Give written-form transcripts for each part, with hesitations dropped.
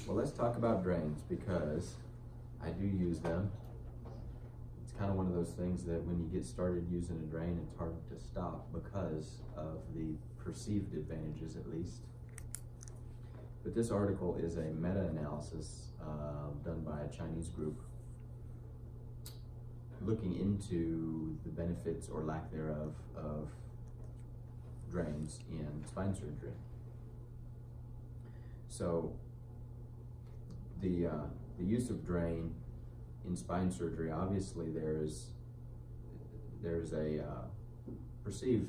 Well, let's talk about drains because I do use them. It's kind of one of those things that when you get started using a drain, it's hard to stop because of the perceived advantages, at least. But this article is a meta-analysis done by a Chinese group looking into the benefits or lack thereof of drains in spine surgery. So the use of drain in spine surgery, obviously there's a perceived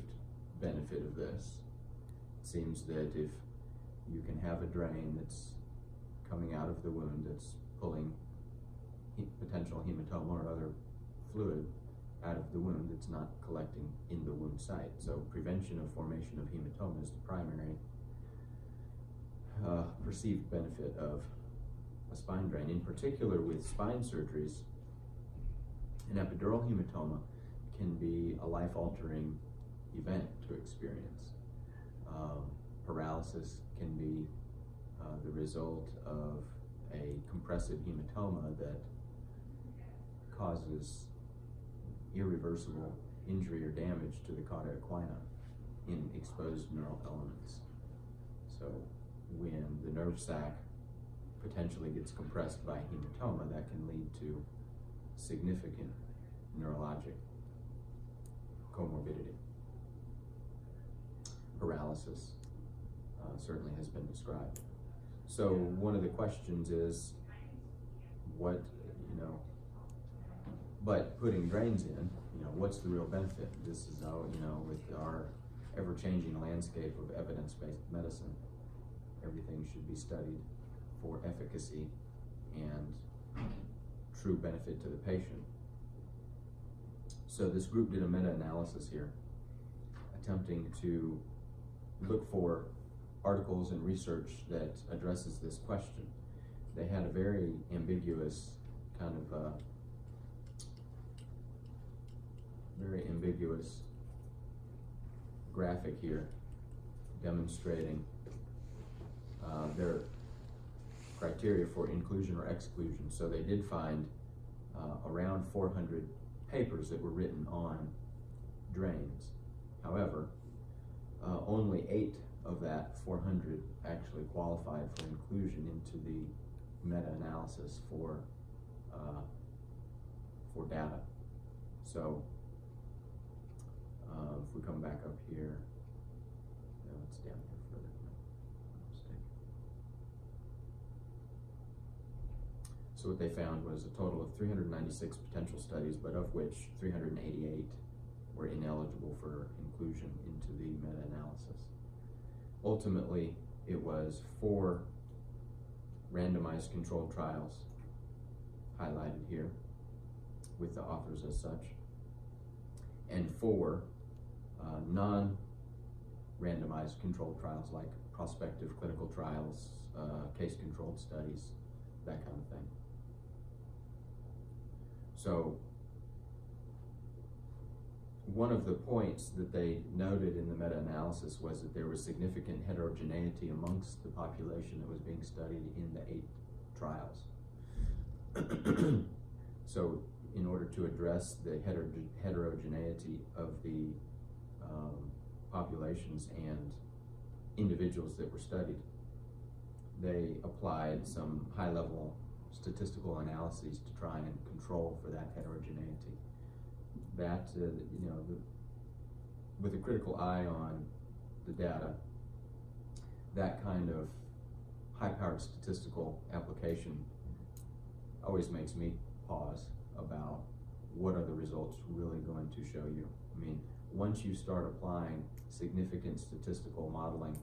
benefit of this. It seems that if you can have a drain that's coming out of the wound that's pulling potential hematoma or other fluid out of the wound, it's not collecting in the wound site. So prevention of formation of hematoma is the primary perceived benefit of a spine drain. In particular with spine surgeries, an epidural hematoma can be a life-altering event to experience. Paralysis can be the result of a compressive hematoma that causes irreversible injury or damage to the cauda equina in exposed neural elements. So when the nerve sac potentially gets compressed by hematoma, that can lead to significant neurologic comorbidity. Paralysis certainly has been described. So one of the questions is, but putting drains in, what's the real benefit? This is how, with our ever-changing landscape of evidence-based medicine, everything should be studied for efficacy and true benefit to the patient. So this group did a meta-analysis here, attempting to look for articles and research that addresses this question. They had a very ambiguous graphic here demonstrating their criteria for inclusion or exclusion. So they did find around 400 papers that were written on drains. However, only 8 of that 400 actually qualified for inclusion into the meta-analysis for data. So if we come back up here, no, it's down here further. No mistake. So what they found was a total of 396 potential studies, but of which 388 were ineligible for inclusion into the meta-analysis. Ultimately, it was 4 randomized controlled trials highlighted here with the authors as such, and 4 non-randomized controlled trials like prospective clinical trials, case-controlled studies, that kind of thing. So one of the points that they noted in the meta-analysis was that there was significant heterogeneity amongst the population that was being studied in the 8 trials. So in order to address the heterogeneity of the populations and individuals that were studied, they applied some high-level statistical analyses to try and control for that heterogeneity. That, with a critical eye on the data, that kind of high-powered statistical application always makes me pause about what are the results really going to show you. I mean, once you start applying significant statistical modeling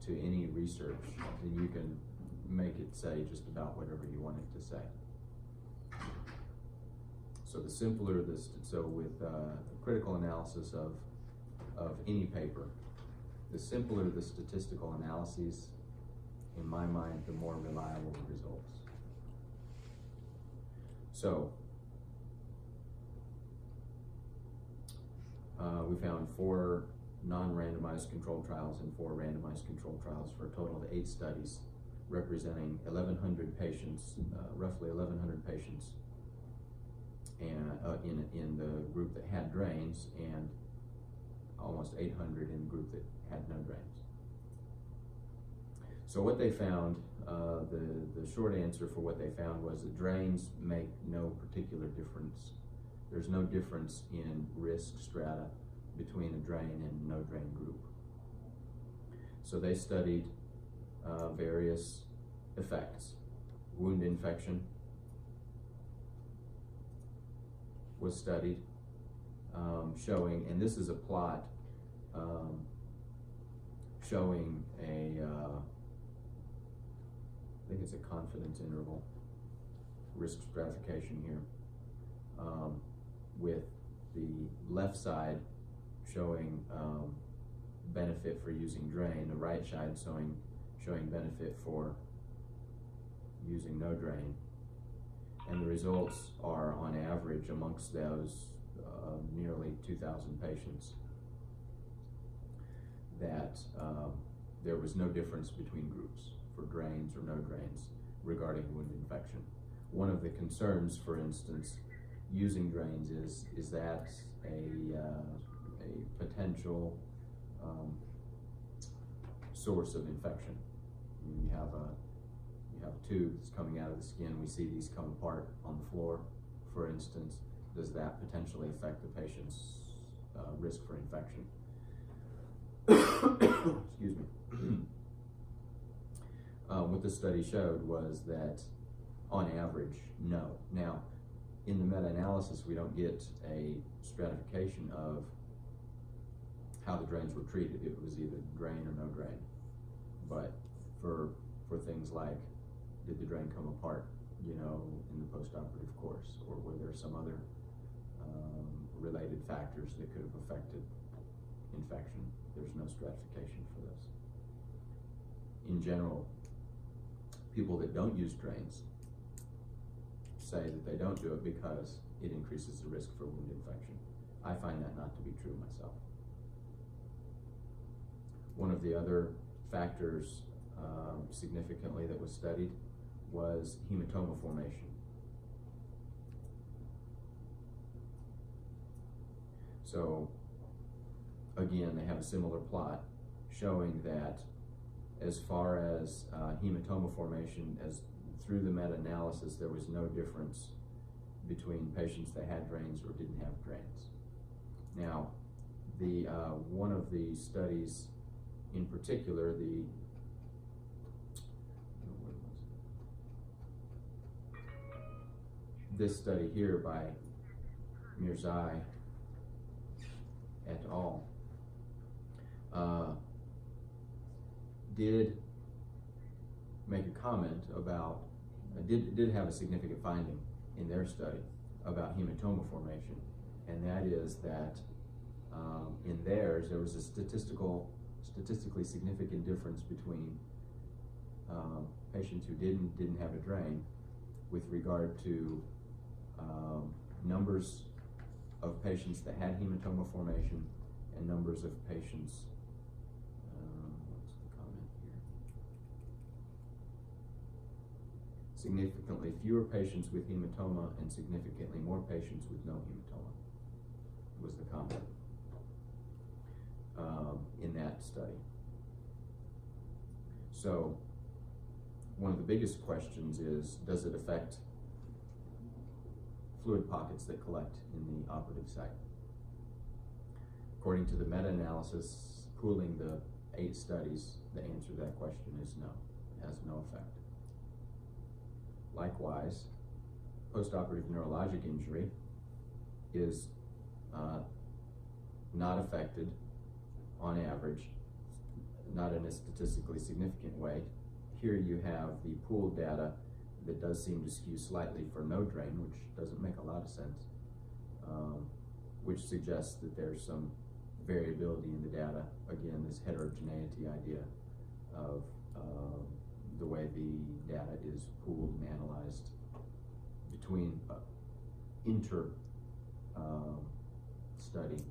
to any research, then you can make it say just about whatever you want it to say. So the simpler this, so with critical analysis of any paper, the simpler the statistical analyses, in my mind, the more reliable the results. So we found 4 non-randomized controlled trials and 4 randomized controlled trials for a total of 8 studies representing 1,100 patients, roughly 1,100 patients, and in the group that had drains, and almost 800 in the group that had no drains. So what they found, the short answer for what they found was that drains make no particular difference. There's no difference in risk strata between a drain and no drain group. So they studied various effects. Wound infection was studied, showing, and this is a plot showing a, I think it's a confidence interval, risk stratification here, with the left side showing benefit for using drain, the right side showing benefit for using no drain. And the results are, on average, amongst those nearly 2,000 patients, that there was no difference between groups for drains or no drains regarding wound infection. One of the concerns, for instance, using drains is that a potential source of infection. You have a tube that's coming out of the skin. We see these come apart on the floor, for instance. Does that potentially affect the patient's risk for infection? Excuse me. What the study showed was that, on average, no. Now, in the meta-analysis, we don't get a stratification of how the drains were treated. It was either drain or no drain. But for things like, did the drain come apart, in the post-operative course, or were there some other related factors that could have affected infection? There's no stratification for this. In general, people that don't use drains say that they don't do it because it increases the risk for wound infection. I find that not to be true myself. One of the other factors significantly that was studied was hematoma formation. So again, they have a similar plot showing that as far as hematoma formation, as through the meta-analysis, there was no difference between patients that had drains or didn't have drains. Now, the one of the studies in particular, this study here by Mirzai et al. Did make a comment about, did have a significant finding in their study about hematoma formation, and that is that in theirs there was a statistically significant difference between patients who didn't have a drain with regard to numbers of patients that had hematoma formation and numbers of patients, what's the comment here? Significantly fewer patients with hematoma and significantly more patients with no hematoma was the comment in that study. So one of the biggest questions is, does it affect fluid pockets that collect in the operative site? According to the meta-analysis pooling the 8 studies, the answer to that question is no. It has no effect. Likewise, post-operative neurologic injury is not affected on average, not in a statistically significant way. Here you have the pooled data that does seem to skew slightly for no drain, which doesn't make a lot of sense, which suggests that there's some variability in the data. Again, this heterogeneity idea of the way the data is pooled and analyzed between inter study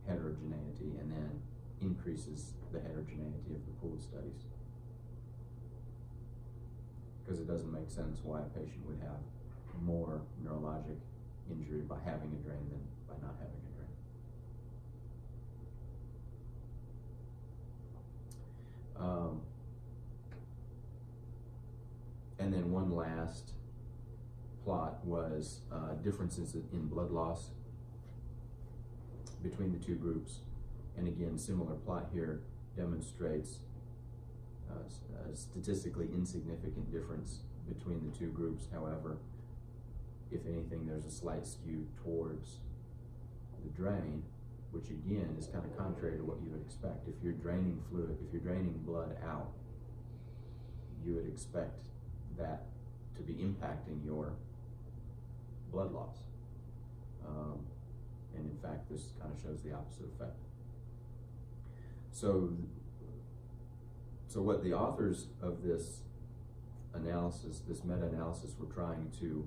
heterogeneity and then increases the heterogeneity of the pooled studies. because it doesn't make sense why a patient would have more neurologic injury by having a drain than by not having a drain. And then one last plot was differences in blood loss between the two groups. And again, similar plot here demonstrates a statistically insignificant difference between the two groups. However, if anything, there's a slight skew towards the drain, which again is kind of contrary to what you would expect. If you're draining fluid, if you're draining blood out, you would expect that to be impacting your blood loss. And in fact, this kind of shows the opposite effect. So what the authors of this analysis, this meta-analysis, were trying to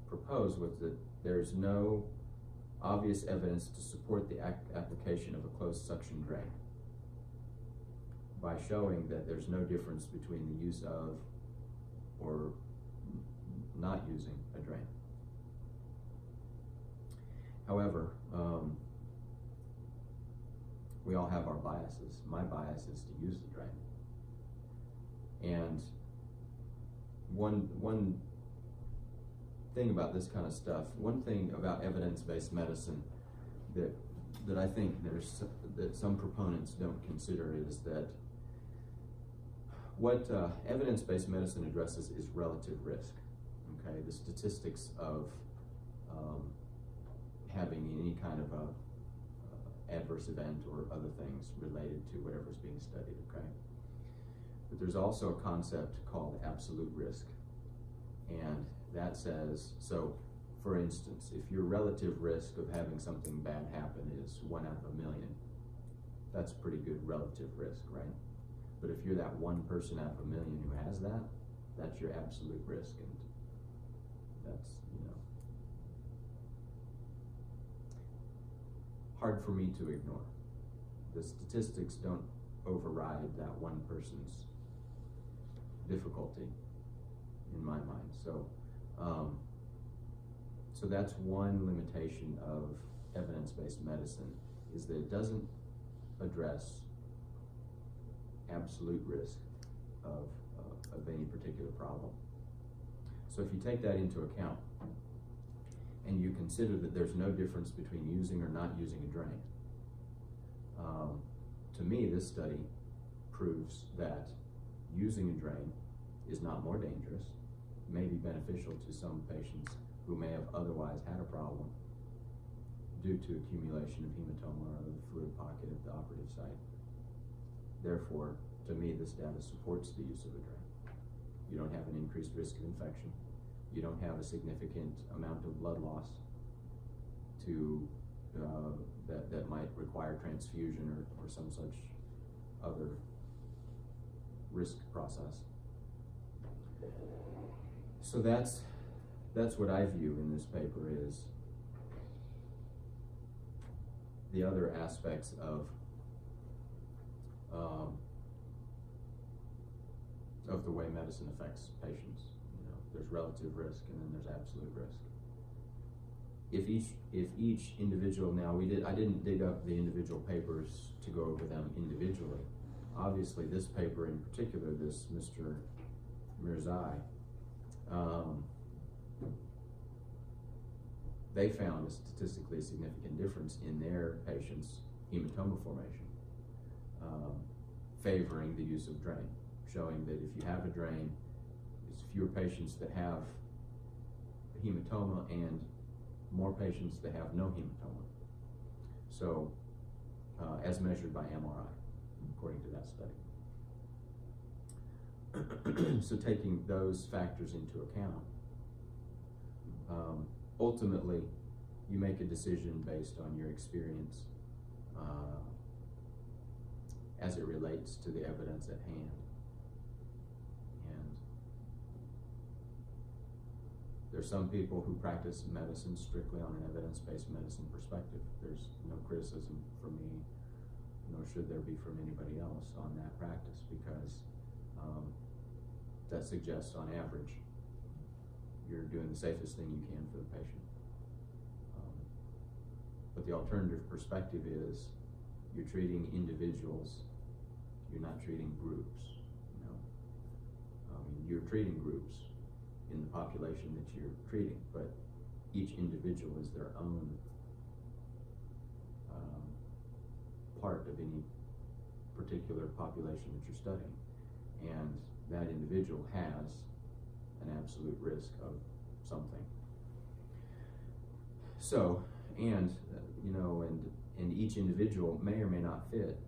propose was that there's no obvious evidence to support the application of a closed suction drain, by showing that there's no difference between the use of or not using a drain. However, we all have our biases. My bias is to use the drain. And one thing about this kind of stuff, one thing about evidence-based medicine that I think that some proponents don't consider is that what evidence-based medicine addresses is relative risk. Okay, the statistics of having any kind of a adverse event or other things related to whatever's being studied. Okay, but there's also a concept called absolute risk, and that says, so for instance, if your relative risk of having something bad happen is 1 out of a million, that's pretty good relative risk, right? But if you're that one person out of a million who has that, that's your absolute risk, and that's, hard for me to ignore. The statistics don't override that one person's difficulty in my mind. So that's one limitation of evidence-based medicine, is that it doesn't address absolute risk of any particular problem. So if you take that into account, and you consider that there's no difference between using or not using a drain, to me, this study proves that using a drain is not more dangerous, may be beneficial to some patients who may have otherwise had a problem due to accumulation of hematoma or the fluid pocket at the operative site. Therefore, to me, this data supports the use of a drain. You don't have an increased risk of infection. You don't have a significant amount of blood loss to that might require transfusion or some such other risk process. So that's what I view in this paper is the other aspects of the way medicine affects patients. There's relative risk, and then there's absolute risk. If each individual, I didn't dig up the individual papers to go over them individually. Obviously, this paper in particular, this Mr. Mirzai, they found a statistically significant difference in their patients' hematoma formation, favoring the use of drain, showing that if you have a drain, there's fewer patients that have hematoma and more patients that have no hematoma. So, as measured by MRI, according to that study. So taking those factors into account, ultimately, you make a decision based on your experience as it relates to the evidence at hand. And there's some people who practice medicine strictly on an evidence-based medicine perspective. There's no criticism from me, nor should there be from anybody else on that practice, because that suggests on average you're doing the safest thing you can for the patient. But the alternative perspective is you're treating individuals, you're not treating groups. You're treating groups in the population that you're treating, but each individual is their own part of any particular population that you're studying, and that individual has an absolute risk of something. So, and each individual may or may not fit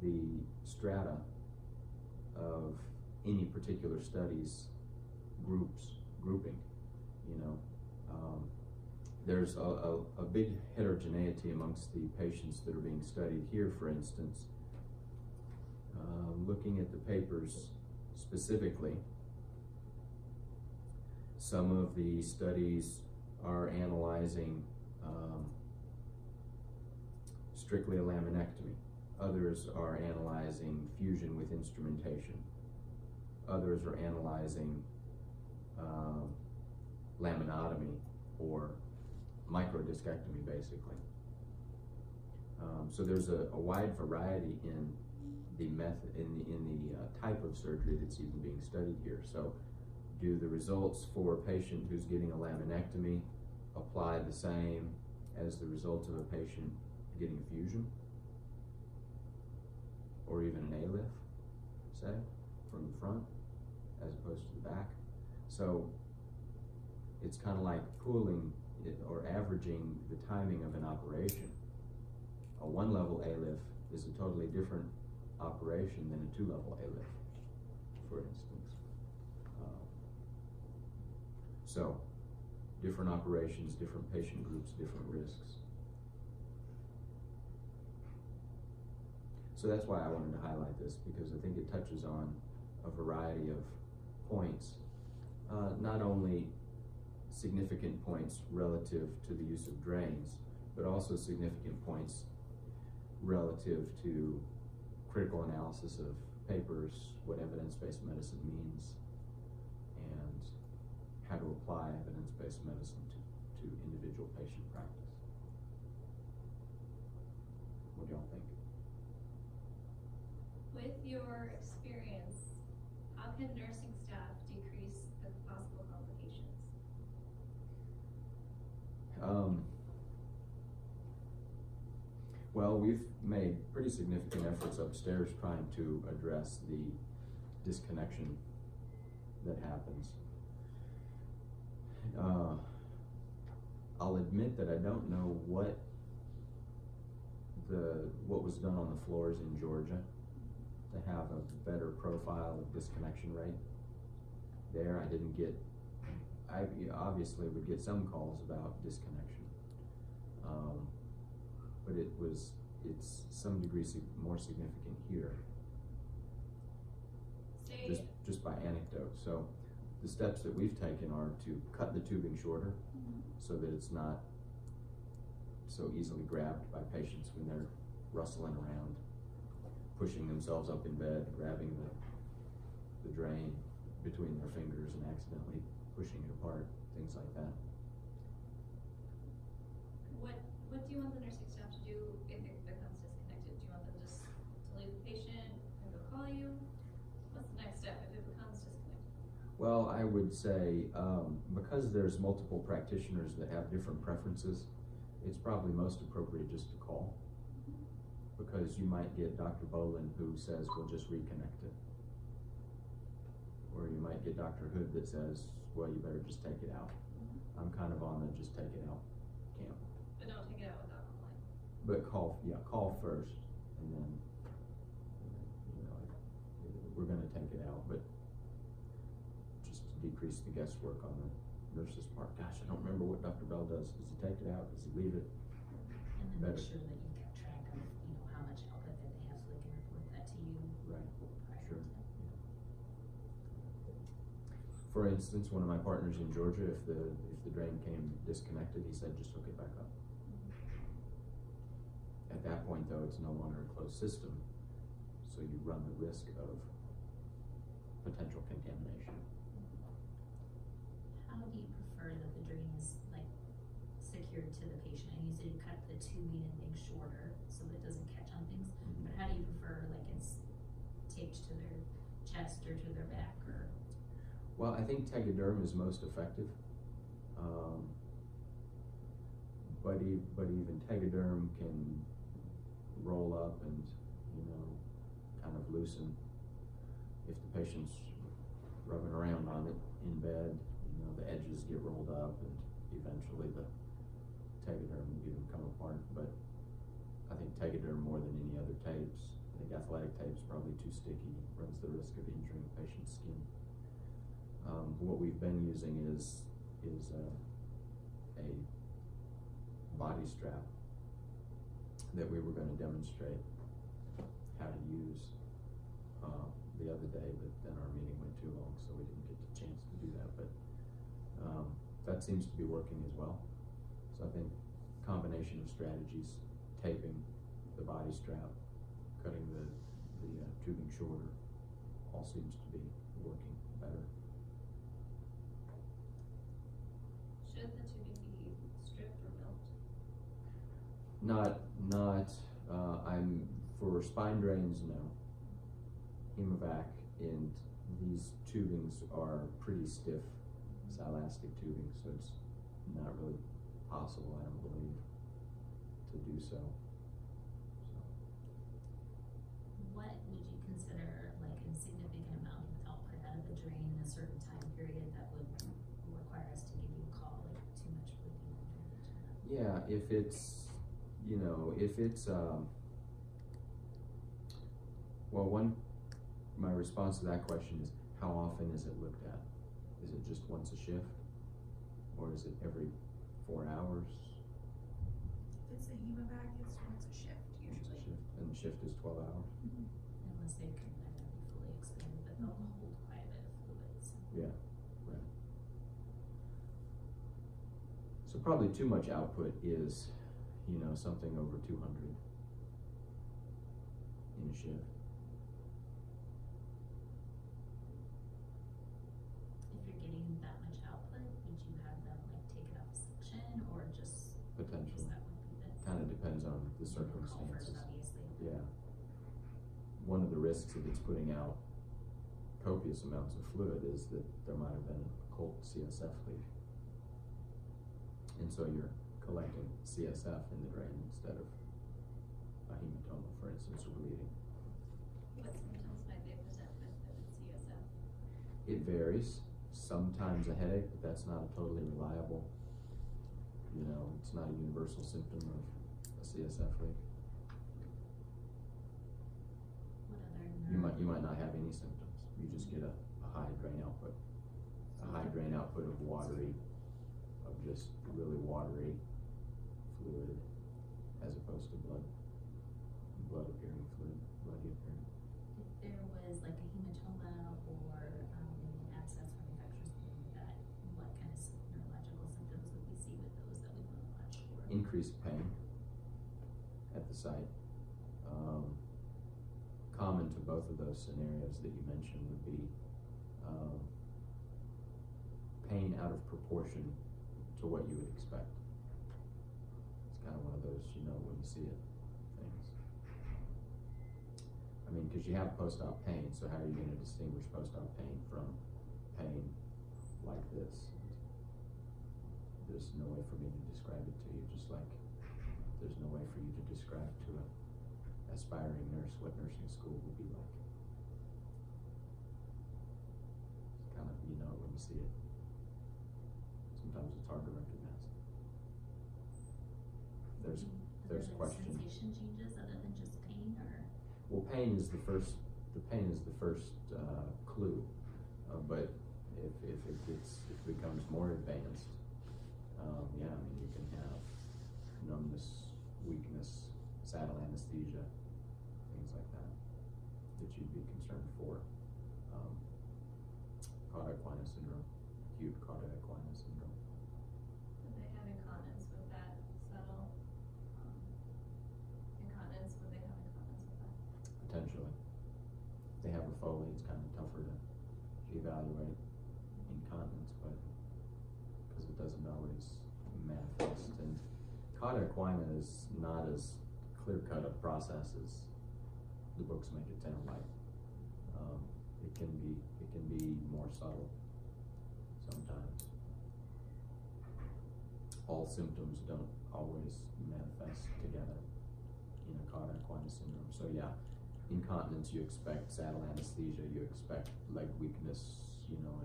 the strata of any particular study's grouping. There's a big heterogeneity amongst the patients that are being studied here, for instance. Looking at the papers specifically, some of the studies are analyzing strictly a laminectomy. Others are analyzing fusion with instrumentation. Others are analyzing laminotomy or microdiscectomy, basically. So there's a wide variety in the method, in the type of surgery that's even being studied here. So, do the results for a patient who's getting a laminectomy apply the same as the results of a patient getting a fusion, or even an ALIF, say, from the front, as opposed to the back? So it's kind of like pooling it, or averaging the timing of an operation. A one-level ALIF is a totally different operation than a two-level ALIF, for instance. So different operations, different patient groups, different risks. So that's why I wanted to highlight this, because I think it touches on a variety of points, not only significant points relative to the use of drains, but also significant points relative to critical analysis of papers, what evidence-based medicine means, and how to apply evidence-based medicine to individual patient practice. What do y'all think? With your experience, how can nursing staff decrease the possible complications? Well, we've made pretty significant efforts upstairs trying to address the disconnection that happens. I'll admit that I don't know what was done on the floors in Georgia to have a better profile of disconnection rate. There, I obviously would get some calls about disconnection, but it's some degree more significant here, just by anecdote. So the steps that we've taken are to cut the tubing shorter, so that it's not so easily grabbed by patients when they're rustling around, pushing themselves up in bed, grabbing the drain between their fingers and accidentally pushing it apart, things like that. What do you want the nursing staff to do if it becomes disconnected? Do you want them just to leave the patient and go call you? What's the next step if it becomes disconnected? Well, I would say, because there's multiple practitioners that have different preferences, it's probably most appropriate just to call. Because you might get Dr. Bolin who says, we'll just reconnect it. Or you might get Dr. Hood that says, well, you better just take it out. I'm kind of on the just take it out camp. But don't take it out without calling. But call first, and then, we're gonna take it out, but just to decrease the guesswork on the nurse's part. Gosh, I don't remember what Dr. Bell does. Does he take it out? Does he leave it? And then make sure that you keep track of, how much output that they have, so they can report that to you. Right, Sure. For instance, one of my partners in Georgia, if the drain came disconnected, he said, just hook it back up. At that point, though, it's no longer a closed system, so you run the risk of potential contamination. to cut the tubing and things shorter so that it doesn't catch on things. Mhm. But how do you prefer, like it's taped to their chest or to their back or? Well, I think tegaderm is most effective. But even tegaderm can roll up and, you know, kind of loosen if the patient's rubbing around on it in bed. You know, the edges get rolled up and eventually the tegaderm will even come apart. But I think tegaderm more than any other tapes. I think athletic tape's probably too sticky, runs the risk of injuring the patient's skin. What we've been using is a body strap that we were going to demonstrate how to use the other day, but then our meeting went too long, so we didn't get the chance to do that. But that seems to be working as well. So I think combination of strategies, taping the body strap, cutting the tubing shorter, all seems to be working better. Should the tubing be stripped or milked? I'm for spine drains, no. Hemovac, and these tubings are pretty stiff, silastic tubing, so it's not really possible, I don't believe, to do so. What would you consider like a significant amount of output out of the drain in a certain time period that would require us to give you a call, like too much bleeding or drainage? Yeah, if it's, you know, my response to that question is, how often is it looked at? Is it just once a shift? Or is it every 4 hours? If it's a hemovac, it's once a shift Once a usually. shift, and the shift is 12 hours? Unless they can kind of be fully expanded, but they'll hold quite a bit of fluids. Yeah, right. So probably too much output is, you know, something over 200 in a shift. If you're getting that much output, would you have them like take it out of section or just? Potentially. That would be the. Kind of depends on the Call first, circumstances. obviously. Yeah. One of the risks of it's putting out copious amounts of fluid is that there might have been an occult CSF leak. And so you're collecting CSF in the drain instead of a hematoma, for instance, or bleeding. What symptoms might they present with CSF? It varies. Sometimes a headache, but that's not a totally reliable, you know, it's not a universal symptom of a CSF leak. What other You might not have any symptoms. You just get a high drain output. A high drain output of just really watery fluid, as opposed to blood appearing fluid, bloody appearing. If there was like a hematoma or maybe an abscess or infectious wound, that what kind of neurological symptoms would we see with those that we want to watch for? Increased pain at the site. Common to both of those scenarios that you mentioned would be pain out of proportion to what you would expect. It's kind of one of those, you know, when you see it, things. I mean, because you have post-op pain, so how are you going to distinguish post-op pain from pain like this? There's no way for me to describe it to you, just like there's no way for you to describe to an aspiring nurse what nursing school would be like. It's kind of, you know, when you see it. Sometimes it's hard to recognize. There's questions. Sensation changes other than just pain, or? Well, pain is the first clue, but if it becomes more advanced, yeah, I mean, you can have numbness, weakness, saddle anesthesia, things like that you'd be concerned for. Cauda equina syndrome, acute cauda equina syndrome. Would they have incontinence with that subtle incontinence? Would they have incontinence with that? Potentially. If they have a Foley, it's kind of tougher to evaluate incontinence, but because it doesn't always manifest. And cauda equina is not as clear-cut a process as the books make it sound like. It can be more subtle sometimes. All symptoms don't always manifest together in a cauda equina syndrome. So yeah, incontinence, you expect saddle anesthesia, you expect leg weakness, in a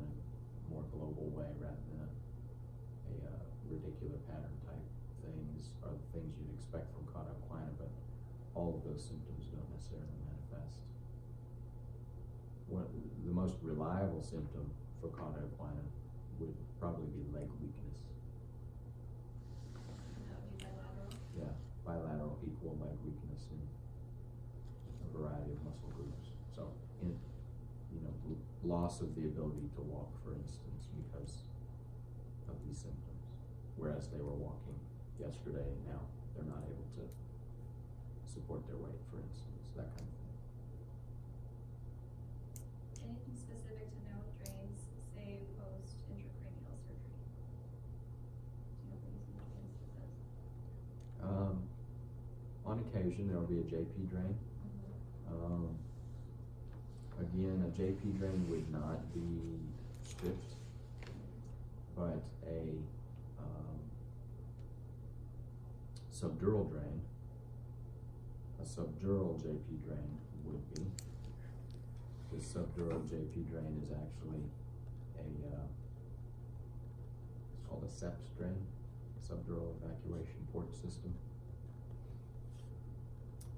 more global way rather than a radicular pattern type things are the things you'd expect from cauda equina, but all of those symptoms don't necessarily manifest. The most reliable symptom for cauda equina would probably be leg weakness. That would be bilateral. Yeah, bilateral equal leg weakness in a variety of muscle groups. So, loss of the ability to walk, for instance, because of these symptoms. Whereas they were walking yesterday, and now they're not able to support their weight, for instance, that kind of thing. Anything specific to know with drains, say post-intracranial surgery? Do you know if they're using drains for this? On occasion, there will be a JP drain. Again, a JP drain would not be stripped, but a subdural drain, a subdural JP drain would be. The subdural JP drain is actually it's called a SEPT drain, subdural evacuation port system.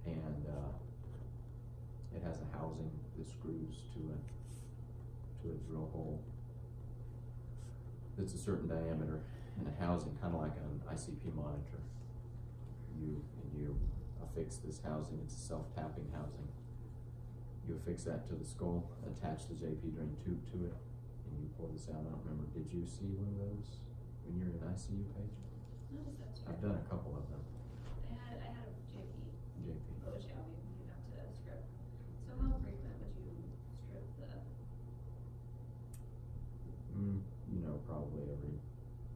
And it has a housing that screws to a drill hole that's a certain diameter, and a housing kind of like an ICP monitor. You affix this housing. It's a self-tapping housing. You affix that to the skull, attach the JP drain tube to it, and you pull this out. I don't remember, did you see one of those when you're in ICU, Paige? No, is that true? I've done a couple of them. I had a JP. JP. Oh, yeah, you'd have to strip. So how frequent would you strip the?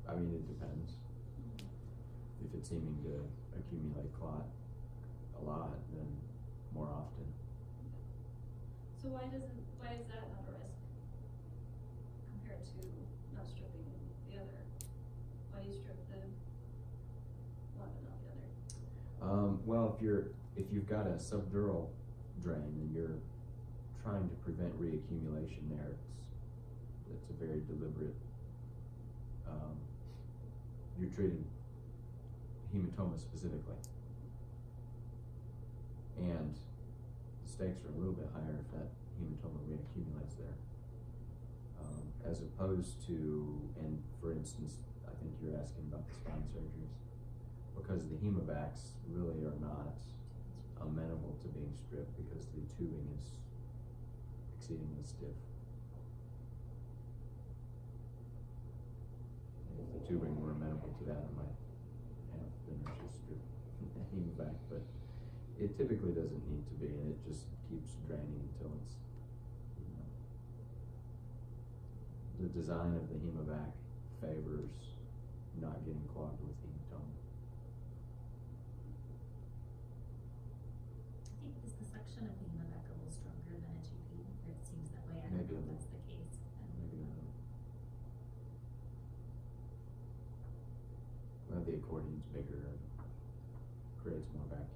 Probably it depends. If it's seeming to accumulate clot a lot, then more often. So why is that not a risk compared to not stripping the other? Why do you strip the one but not the other? Well, if you've got a subdural drain and you're trying to prevent reaccumulation there, it's a very deliberate. You're treating hematoma specifically, and the stakes are a little bit higher if that hematoma reaccumulates there, as opposed to, and for instance, I think you're asking about the spine surgeries, because the hemovacs really are not amenable to being stripped because the tubing is exceedingly stiff. If the tubing were amenable to that, it might have been just stripped the hemovac, but it typically doesn't need to be, and it just keeps draining until it's, the design of the hemovac favors not getting clogged with hematoma. I think is the suction of the hemovac a little stronger than a GP, or it seems that way. I don't Maybe know a if that's the case. Maybe not. Well, the accordion's bigger and creates more vacuum.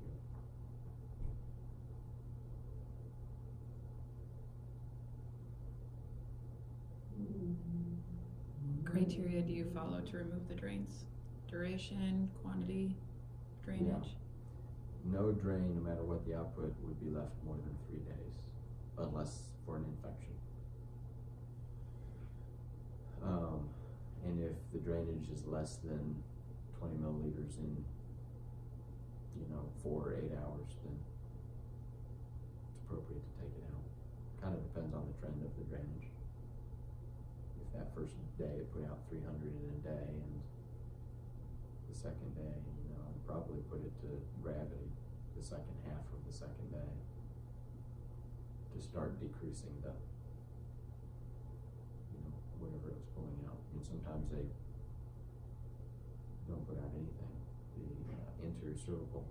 Criteria do you follow to remove the drains? Duration, quantity, drainage? No drain, no matter what the output, would be left more than 3 days, unless for an infection. And if the drainage is less than 20 milliliters in, 4 or 8 hours, then it's appropriate to take it out. Kind of depends on the trend of the drainage. If that first day it put out 300 in a day, and the second day, I'd probably put it to gravity the second half of the second day to start decreasing the, whatever it's pulling out. And sometimes they don't put out anything. cervical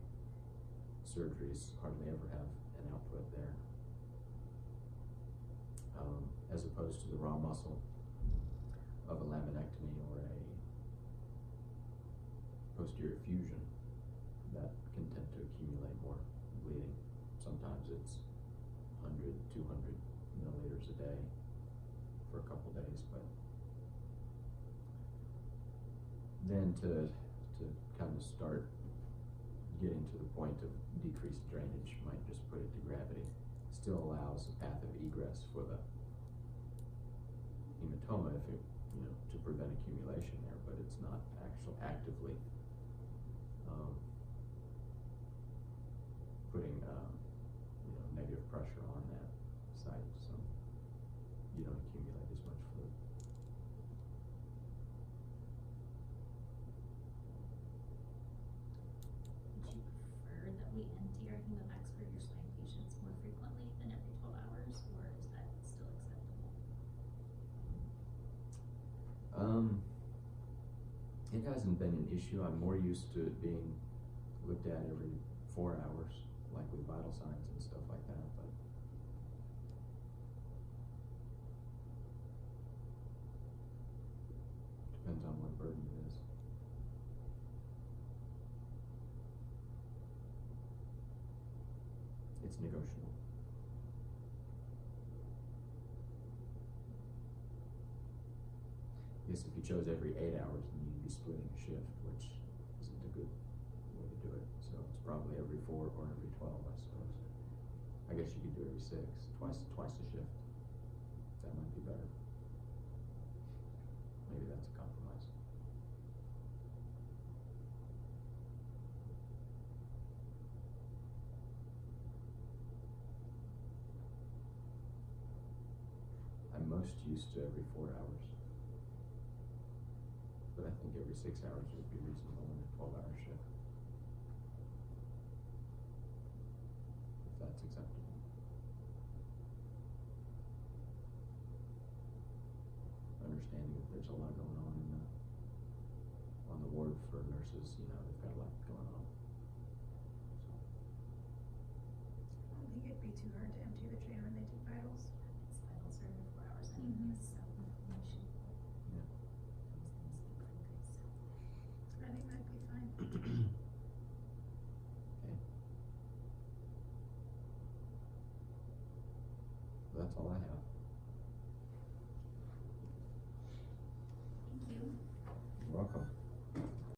surgeries hardly ever have an output there. As opposed to the raw muscle of a laminectomy or a posterior fusion that can tend to accumulate more bleeding. Sometimes it's 100, 200 milliliters a day for a couple days, but then to kind of start getting to the point of decreased drainage, might just put it to gravity. Still allows a path of egress for the hematoma if it, to prevent accumulation there, but it's not actively putting negative pressure on that site, so you don't accumulate as much fluid. Would you prefer that we empty our hemovacs for your spine patients more frequently than every 12 hours, or is that still acceptable? It hasn't been an issue. I'm more used to it being looked at every 4 hours, like with vital signs and stuff like that, but depends on what burden it is. It's negotiable. Yes, if you chose every 8 hours, then you'd be splitting a shift, which isn't a good way to do it. So it's probably every 4 or every 12, I suppose. I guess you could do every 6, twice a shift. That might be better. Maybe that's a compromise. I'm most used to every 4 hours. But I think every 6 hours would be reasonable in a 12-hour shift. If that's acceptable. Understanding that there's a lot going on on the ward for nurses, they've got a lot going on. So. I don't think it'd be too hard to empty the drain when they do vitals. It's vitals are every 4 hours anyways, so no issue. Yeah. I think that'd be fine. Okay. Well, that's all I have. Thank you. You're welcome.